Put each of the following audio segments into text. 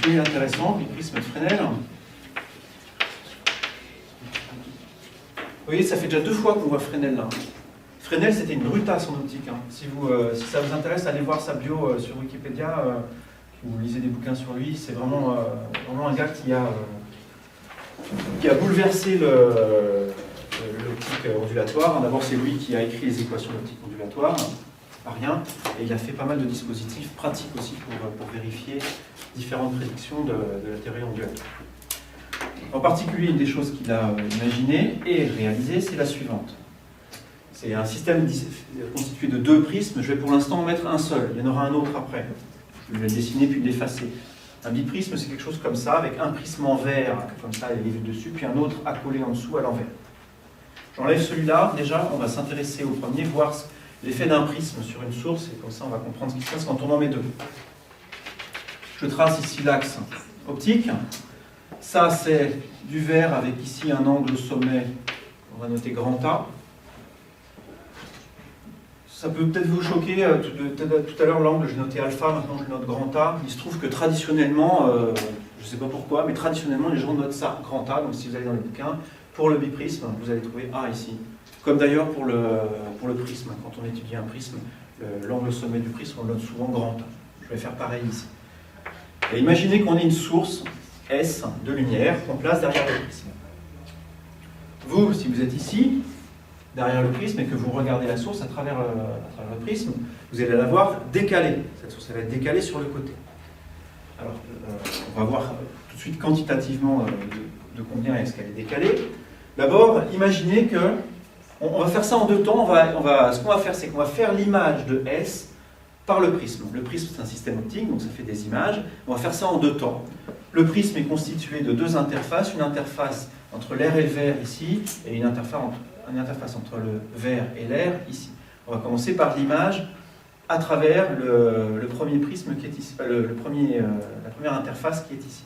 plus intéressant, biprisme de Fresnel. Vous voyez, ça fait déjà 2 fois qu'on voit Fresnel là. Fresnel, c'était une brutasse en optique. Hein. Si ça vous intéresse, allez voir sa bio sur Wikipédia. Vous lisez des bouquins sur lui. C'est vraiment un gars qui a bouleversé l'optique ondulatoire. D'abord, c'est lui qui a écrit les équations d'optique ondulatoire, pas rien. Et il a fait pas mal de dispositifs pratiques aussi pour vérifier différentes prédictions de la théorie ondulatoire. En particulier, une des choses qu'il a imaginé et réalisé, c'est la suivante. C'est un système constitué de 2 prismes. Je vais pour l'instant en mettre un seul. Il y en aura un autre après. Je vais le dessiner puis l'effacer. Un biprisme, c'est quelque chose comme ça, avec un prisme en vert, comme ça, il est dessus, puis un autre accolé en dessous à l'envers. J'enlève celui-là. Déjà, on va s'intéresser au premier, voir l'effet d'un prisme sur une source, et comme ça, on va comprendre ce qui se passe quand on en met 2. Je trace ici l'axe optique. Ça, c'est du vert avec ici un angle au sommet, on va noter grand A. Ça peut peut-être vous choquer, tout à l'heure l'angle, j'ai noté alpha, maintenant je note grand A. Il se trouve que traditionnellement, je ne sais pas pourquoi, mais traditionnellement les gens notent ça, grand A, donc si vous allez dans les bouquins, pour le biprisme, vous allez trouver A ici. Comme d'ailleurs pour le prisme, quand on étudie un prisme, l'angle au sommet du prisme, on le note souvent grand A. Je vais faire pareil ici. Et imaginez qu'on ait une source S de lumière qu'on place derrière le prisme. Vous, si vous êtes ici, derrière le prisme, et que vous regardez la source à travers le prisme, vous allez la voir décalée. Cette source elle va être décalée sur le côté. Alors, on va voir tout de suite quantitativement de combien est-ce qu'elle est décalée. D'abord, imaginez que, on va faire ça en 2 temps. Ce qu'on va faire, c'est qu'on va faire l'image de S par le prisme. Le prisme, c'est un système optique, donc ça fait des images. On va faire ça en 2 temps. Le prisme est constitué de 2 interfaces, une interface entre l'air et le vert ici, et une interface entre le vert et l'air ici. On va commencer par l'image à travers le premier prisme qui est ici, la première interface qui est ici.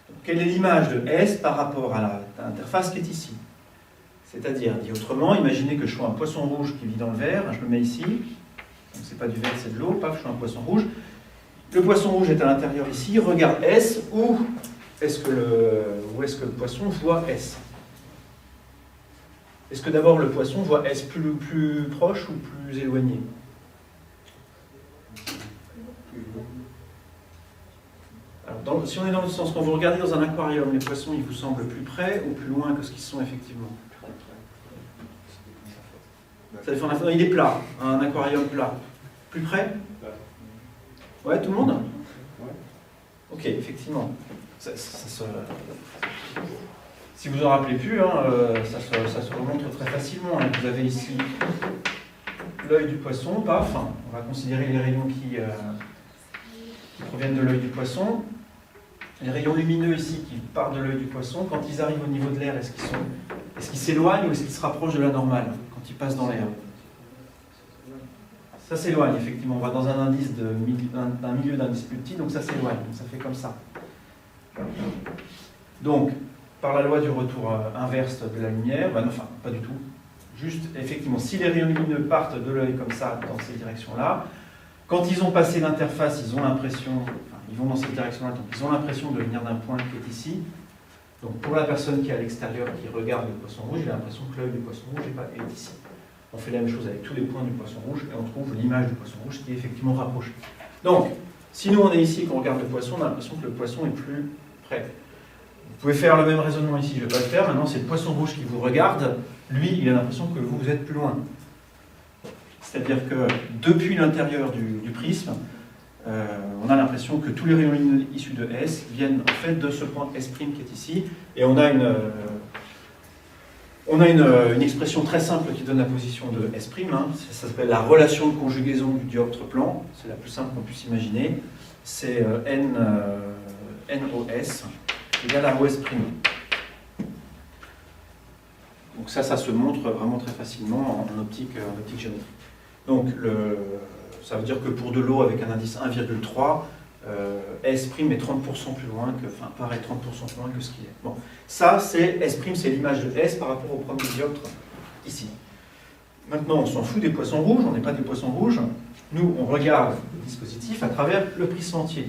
Donc, quelle est l'image de S par rapport à l'interface qui est ici? C'est-à-dire, dit autrement, imaginez que je sois un poisson rouge qui vit dans le verre, je le mets ici, donc c'est pas du verre, c'est de l'eau, paf, je suis un poisson rouge. Le poisson rouge est à l'intérieur ici, regarde S, où est-ce que le poisson voit S? Est-ce que d'abord le poisson voit S plus proche ou plus éloigné? Alors, si on est dans le sens, quand vous regardez dans un aquarium, les poissons, ils vous semblent plus près ou plus loin que ce qu'ils sont effectivement? Ça dépend, il est plat, un aquarium plat. Plus près? Ouais, tout le monde? Ok, effectivement. Si vous en rappelez plus, hein, ça se remontre très facilement. Hein. Vous avez ici l'œil du poisson, paf. On va considérer les rayons qui proviennent de l'œil du poisson. Les rayons lumineux ici qui partent de l'œil du poisson, quand ils arrivent au niveau de l'air, est-ce qu'ils s'éloignent ou est-ce qu'ils se rapprochent de la normale quand ils passent dans l'air? Ça s'éloigne, effectivement. On va dans un milieu d'indice plus petit, donc ça s'éloigne. Donc ça fait comme ça. Donc, par la loi du retour inverse de la lumière, enfin, pas du tout. Juste, effectivement, si les rayons lumineux partent de l'œil comme ça, dans ces directions-là, quand ils ont passé l'interface, ils ont l'impression, ils vont dans cette direction-là, donc ils ont l'impression de venir d'un point qui est ici. Donc, pour la personne qui est à l'extérieur, qui regarde le poisson rouge, il a l'impression que l'œil du poisson rouge est ici. On fait la même chose avec tous les points du poisson rouge et on trouve l'image du poisson rouge qui est effectivement rapprochée. Donc, si nous on est ici et qu'on regarde le poisson, on a l'impression que le poisson est plus près. Vous pouvez faire le même raisonnement ici, je ne vais pas le faire. Maintenant, c'est le poisson rouge qui vous regarde. Lui, il a l'impression que vous êtes plus loin. C'est-à-dire que depuis l'intérieur du prisme, on a l'impression que tous les rayons lumineux issus de S viennent en fait de ce point S' qui est ici. Et on a une expression très simple qui donne la position de S', hein. Ça s'appelle la relation de conjugaison du dioptre plan, c'est la plus simple qu'on puisse imaginer, c'est NOS égale à OS'. Donc ça se montre vraiment très facilement en optique géométrique. Donc ça veut dire que pour de l'eau avec un indice 1,3, S' est 30% plus loin paraît 30% plus loin que ce qu'il est. Bon, ça c'est S', c'est l'image de S par rapport au premier dioptre ici. Maintenant, on s'en fout des poissons rouges, on n'est pas des poissons rouges. Nous, on regarde le dispositif à travers le prisme entier.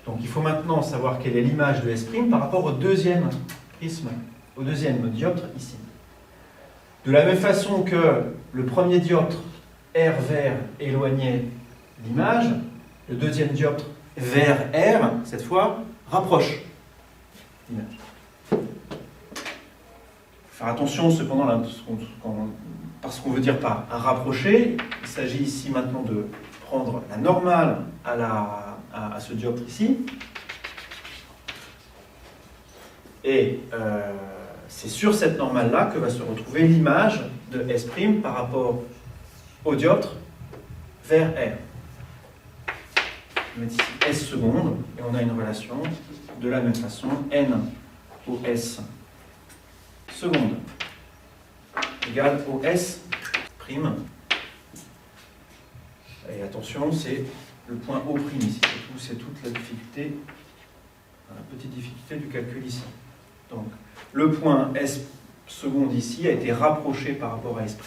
Donc il faut maintenant savoir quelle est l'image de S' par rapport au deuxième prisme, au deuxième dioptre ici. De la même façon que le premier dioptre R vers éloignait l'image, le deuxième dioptre vers R, cette fois, rapproche l'image. Faire attention cependant là, parce qu'on veut dire par un rapprocher, il s'agit ici maintenant de prendre la normale à ce dioptre ici, et c'est sur cette normale-là que va se retrouver l'image de S' par rapport au dioptre vers R. On met ici S seconde, et on a une relation de la même façon, N au S seconde égale au S prime. Et attention, c'est le point O prime ici, c'est toute la difficulté, la petite difficulté du calcul ici. Donc, le point S seconde ici a été rapproché par rapport à S'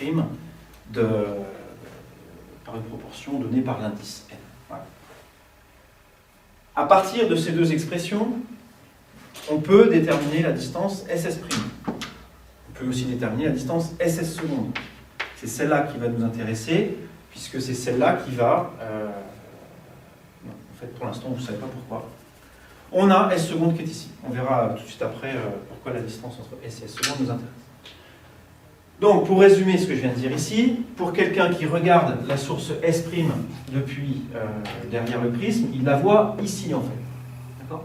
par une proportion donnée par l'indice N. Voilà. À partir de ces deux expressions, on peut déterminer la distance SS'. On peut aussi déterminer la distance SS seconde. C'est celle-là qui va nous intéresser, puisque c'est celle-là qui va... non, en fait, pour l'instant, vous ne savez pas pourquoi. On a S seconde qui est ici. On verra tout de suite après pourquoi la distance entre S et S seconde nous intéresse. Donc, pour résumer ce que je viens de dire ici, pour quelqu'un qui regarde la source S' depuis derrière le prisme, il la voit ici, en fait. D'accord ?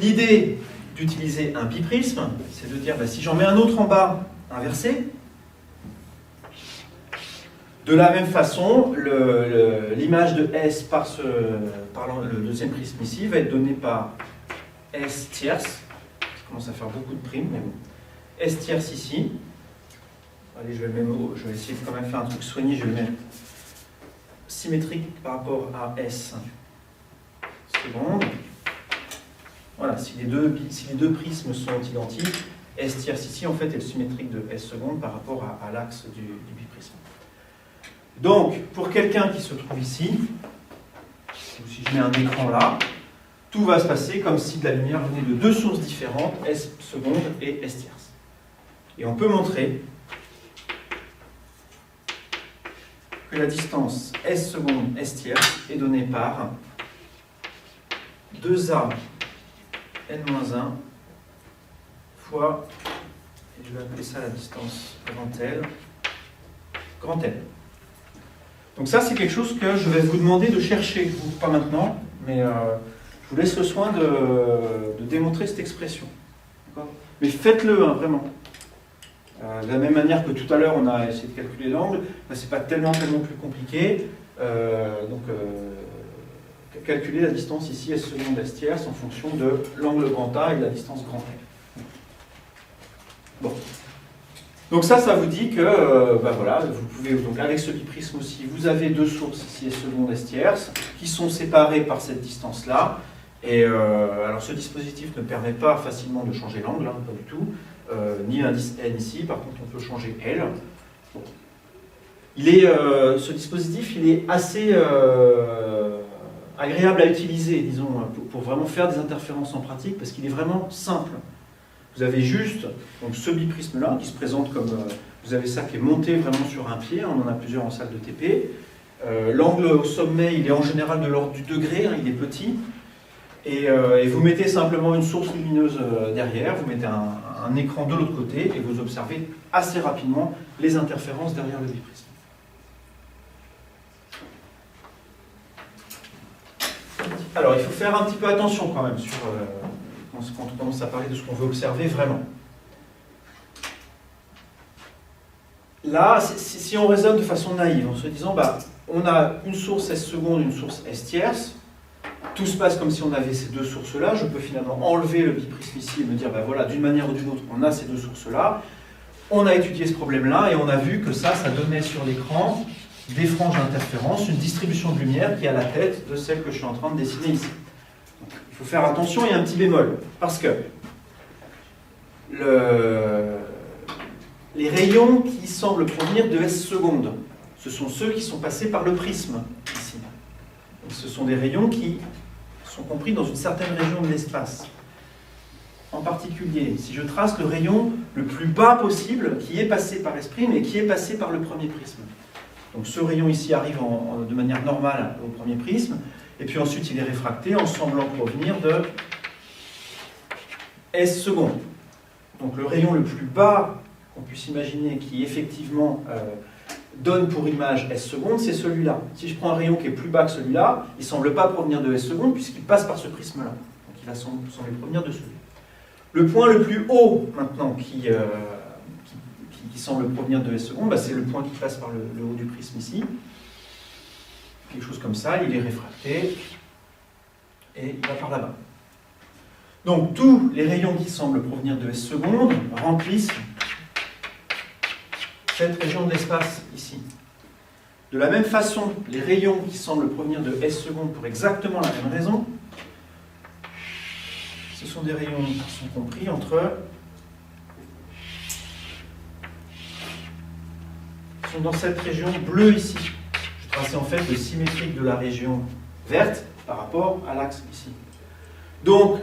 L'idée d'utiliser un biprisme, c'est de dire, si j'en mets un autre en bas, inversé, de la même façon, l'image de S par le deuxième prisme ici va être donnée par S tierce. Ça commence à faire beaucoup de primes, mais bon. S tierce ici. Allez, je vais essayer de quand même faire un truc soigné. Je vais le mettre symétrique par rapport à S seconde. Voilà, si les deux prismes sont identiques, S tierce ici, en fait, est le symétrique de S seconde par rapport à l'axe du biprisme. Donc, pour quelqu'un qui se trouve ici, si je mets un écran là, tout va se passer comme si de la lumière venait de deux sources différentes, S seconde et S tierce. Et on peut montrer que la distance S seconde, S tierce est donnée par 2A N-1 fois, et je vais appeler ça la distance grand L. Donc ça, c'est quelque chose que je vais vous demander de chercher, pas maintenant, mais je vous laisse le soin de démontrer cette expression. Mais faites-le, hein, vraiment. De la même manière que tout à l'heure, on a essayé de calculer l'angle, c'est pas tellement plus compliqué. Calculer la distance ici, S seconde, S tierce, en fonction de l'angle grand A et de la distance grand L. Bon. Donc ça vous dit que, voilà, vous pouvez, donc avec ce biprisme aussi, vous avez deux sources ici, S seconde, S tierce, qui sont séparées par cette distance-là. Et alors ce dispositif ne permet pas facilement de changer l'angle, hein, pas du tout, ni l'indice N ici, par contre on peut changer L. Bon. Ce dispositif, il est assez agréable à utiliser, disons, pour vraiment faire des interférences en pratique, parce qu'il est vraiment simple. Vous avez juste donc, ce biprisme-là qui se présente comme... vous avez ça qui est monté vraiment sur un pied, on en a plusieurs en salle de TP. L'angle au sommet, il est en général de l'ordre du degré, hein, il est petit. Et vous mettez simplement une source lumineuse derrière, vous mettez un écran de l'autre côté, et vous observez assez rapidement les interférences derrière le biprisme. Alors, il faut faire un petit peu attention quand même sur... quand on commence à parler de ce qu'on veut observer vraiment. Là, si on raisonne de façon naïve, en se disant, on a une source S seconde, une source S tierce, tout se passe comme si on avait ces deux sources-là, je peux finalement enlever le biprisme ici et me dire, voilà, d'une manière ou d'une autre, on a ces deux sources-là. On a étudié ce problème-là et on a vu que ça donnait sur l'écran des franges d'interférence, une distribution de lumière qui est à la tête de celle que je suis en train de dessiner ici. Il faut faire attention, il y a un petit bémol, parce que les rayons qui semblent provenir de S seconde, ce sont ceux qui sont passés par le prisme, ici. Donc, ce sont des rayons qui sont compris dans une certaine région de l'espace. En particulier, si je trace le rayon le plus bas possible, qui est passé par S' et qui est passé par le premier prisme. Donc ce rayon ici arrive de manière normale au premier prisme, et puis ensuite il est réfracté en semblant provenir de S secondes. Donc le rayon le plus bas qu'on puisse imaginer qui effectivement donne pour image S secondes, c'est celui-là. Si je prends un rayon qui est plus bas que celui-là, il ne semble pas provenir de S secondes puisqu'il passe par ce prisme-là. Donc il va sembler provenir de celui. Le point le plus haut maintenant qui semble provenir de S secondes, c'est le point qui passe par le haut du prisme ici. Quelque chose comme ça, il est réfracté et il va par là-bas. Donc tous les rayons qui semblent provenir de S secondes remplissent cette région de l'espace ici. De la même façon, les rayons qui semblent provenir de S secondes pour exactement la même raison, ce sont des rayons qui sont compris sont dans cette région bleue ici. Je traçais en fait le symétrique de la région verte par rapport à l'axe ici. Donc,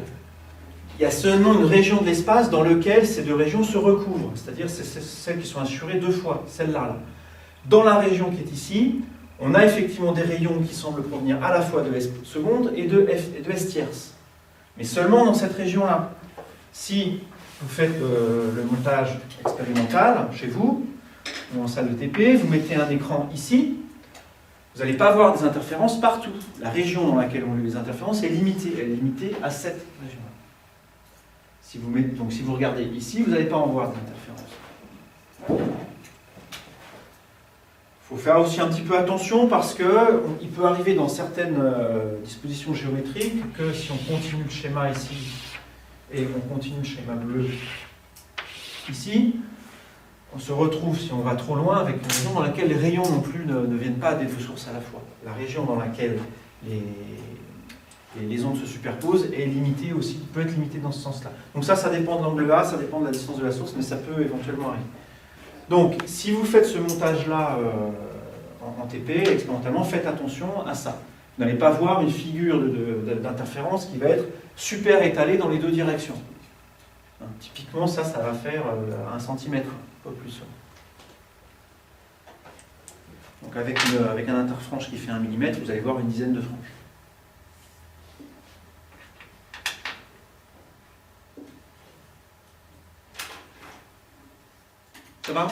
il y a seulement une région de l'espace dans laquelle ces deux régions se recouvrent, c'est-à-dire c'est celles qui sont assurées deux fois, celle-là. Dans la région qui est ici, on a effectivement des rayons qui semblent provenir à la fois de S seconde et de S tierce. Mais seulement dans cette région-là. Si vous faites le montage expérimental chez vous, ou en salle de TP, vous mettez un écran ici, vous n'allez pas avoir des interférences partout. La région dans laquelle on a les interférences est limitée. Elle est limitée à cette région-là. Donc si vous regardez ici, vous n'allez pas en voir d'interférences. Il faut faire aussi un petit peu attention parce qu'il peut arriver dans certaines dispositions géométriques que si on continue le schéma ici et on continue le schéma bleu ici, on se retrouve, si on va trop loin, avec une région dans laquelle les rayons non plus ne viennent pas des deux sources à la fois. La région dans laquelle les ondes se superposent est limitée aussi, peut être limitée dans ce sens-là. Donc ça dépend de l'angle A, ça dépend de la distance de la source, mais ça peut éventuellement arriver. Donc, si vous faites ce montage-là en TP, expérimentalement, faites attention à ça. Vous n'allez pas voir une figure d'interférence qui va être super étalée dans les deux directions. Typiquement, ça va faire 1 cm, pas plus. Donc avec un interfranche qui fait 1 mm, vous allez voir une dizaine de franges. Ça va ?